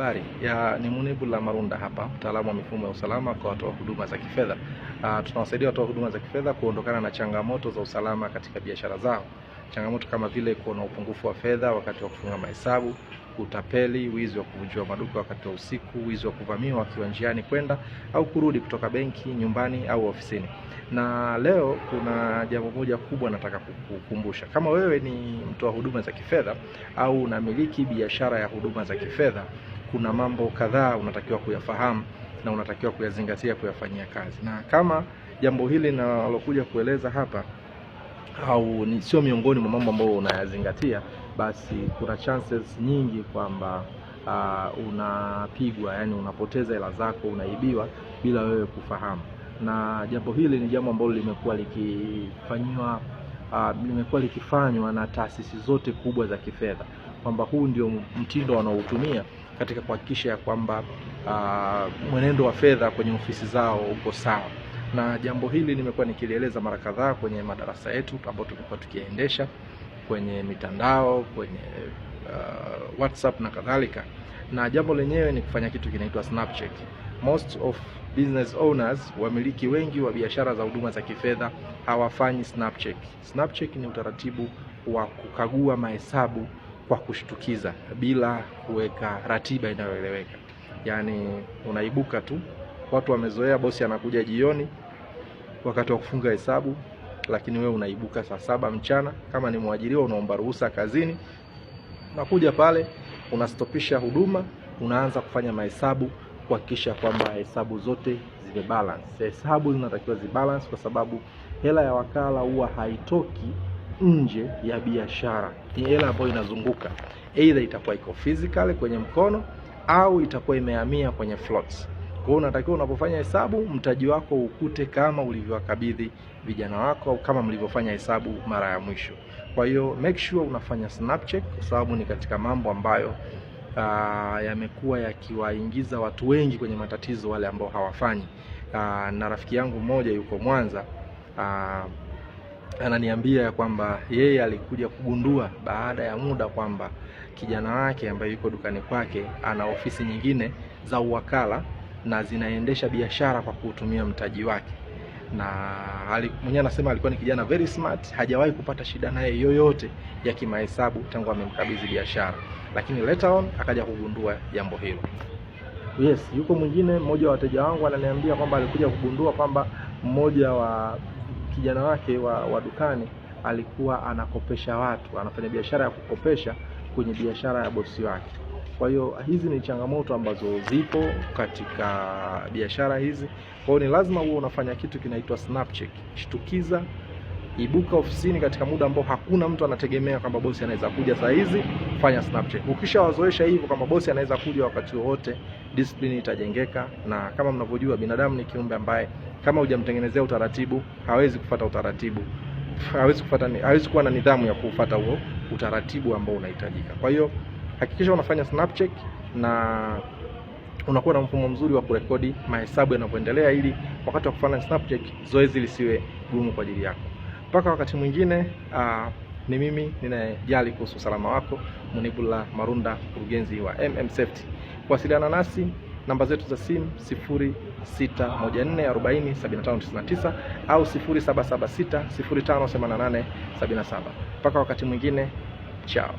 Habari ni Munibullah Marunda hapa, mtaalamu wa mifumo ya usalama kwa watoa huduma za kifedha. Tunawasaidia watoa huduma za kifedha kuondokana na changamoto za usalama katika biashara zao. Changamoto kama vile kuona upungufu wa fedha wakati wa kufunga mahesabu, utapeli, wizi wa kuvunjiwa maduka wakati wa usiku, wizi wa kuvamiwa wakiwa njiani kwenda au kurudi kutoka benki, nyumbani au ofisini. Na leo kuna jambo moja kubwa nataka kukukumbusha. Kama wewe ni mtoa huduma za kifedha au unamiliki biashara ya huduma za kifedha, kuna mambo kadhaa unatakiwa kuyafahamu na unatakiwa kuyazingatia, kuyafanyia kazi. Na kama jambo hili nalokuja kueleza hapa au sio miongoni mwa mambo ambayo unayazingatia, basi kuna chances nyingi kwamba unapigwa, yani unapoteza hela zako, unaibiwa bila wewe kufahamu. Na jambo hili ni jambo ambalo limekuwa likifanywa na taasisi zote kubwa za kifedha, kwamba huu ndio mtindo wanaotumia katika kuhakikisha kwamba mwenendo wa fedha kwenye ofisi zao uko sawa. Na jambo hili nimekuwa nikilieleza mara kadhaa kwenye madarasa yetu ambayo tumekuwa tukiendesha kwenye mitandao, kwenye WhatsApp na kadhalika. Na jambo lenyewe ni kufanya kitu kinaitwa snap check. Most of business owners, wamiliki wengi wa biashara za huduma za kifedha, hawafanyi snap check. Snap check ni utaratibu wa kukagua mahesabu kwa kushtukiza bila kuweka ratiba inayoeleweka. Yani unaibuka tu, watu wamezoea bosi anakuja jioni wakati wa kufunga hesabu, lakini wewe unaibuka saa 7 mchana. Kama ni mwajiriwa unaomba ruhusa kazini, unakuja pale, unastopisha huduma, unaanza kufanya mahesabu kuhakikisha kwamba hesabu zote zime balance. Hesabu zinatakiwa zibalance kwa sababu hela ya wakala huwa haitoki nje ya biashara. Ni hela ambayo inazunguka. Either itakuwa iko physical kwenye mkono au itakuwa imehamia kwenye floats. Kwa hiyo unatakiwa unapofanya hesabu, mtaji wako ukute kama ulivyowakabidhi vijana wako au kama mlivyofanya hesabu mara ya mwisho. Kwa hiyo make sure unafanya snap check, kwa sababu ni katika mambo ambayo yamekuwa yakiwaingiza watu wengi kwenye matatizo, wale ambao hawafanyi. Na rafiki yangu mmoja yuko Mwanza, ananiambia kwamba yeye alikuja kugundua baada ya muda kwamba kijana wake ambaye yuko dukani kwake ana ofisi nyingine za uwakala na zinaendesha biashara kwa kutumia mtaji wake. Na mwenyewe anasema alikuwa ni kijana very smart, hajawahi kupata shida naye yoyote ya kimahesabu tangu amemkabidhi biashara, lakini later on akaja kugundua jambo hilo. Yes, yuko mwingine, mmoja wa wateja wangu ananiambia kwamba alikuja kugundua kwamba mmoja wa kijana wake wa dukani alikuwa anakopesha watu, anafanya biashara ya kukopesha kwenye biashara ya bosi wake. Kwa hiyo hizi ni changamoto ambazo zipo katika biashara hizi. Kwa hiyo ni lazima uwe unafanya kitu kinaitwa snap check. Shtukiza, ibuka ofisini katika muda ambao hakuna mtu anategemea kwamba bosi anaweza kuja saa hizi, fanya snap check. Ukishawazoesha hivyo kama bosi anaweza kuja wakati wowote, discipline itajengeka. Na kama mnavyojua, binadamu ni kiumbe ambaye kama hujamtengenezea utaratibu, hawezi kufuata utaratibu. Hawezi kuwa na nidhamu ya kufuata huo utaratibu ambao unahitajika. Kwa hiyo hakikisha unafanya snap check na unakuwa na mfumo mzuri wa kurekodi mahesabu yanapoendelea, ili wakati wa kufanya snap check zoezi lisiwe gumu kwa ajili yako. Mpaka wakati mwingine, ni mimi ninayejali kuhusu usalama wako, Munibullah Marunda, mkurugenzi wa Safety. Kuwasiliana nasi, namba zetu za simu 0614407599 au 0776058877. Mpaka wakati mwingine, chao.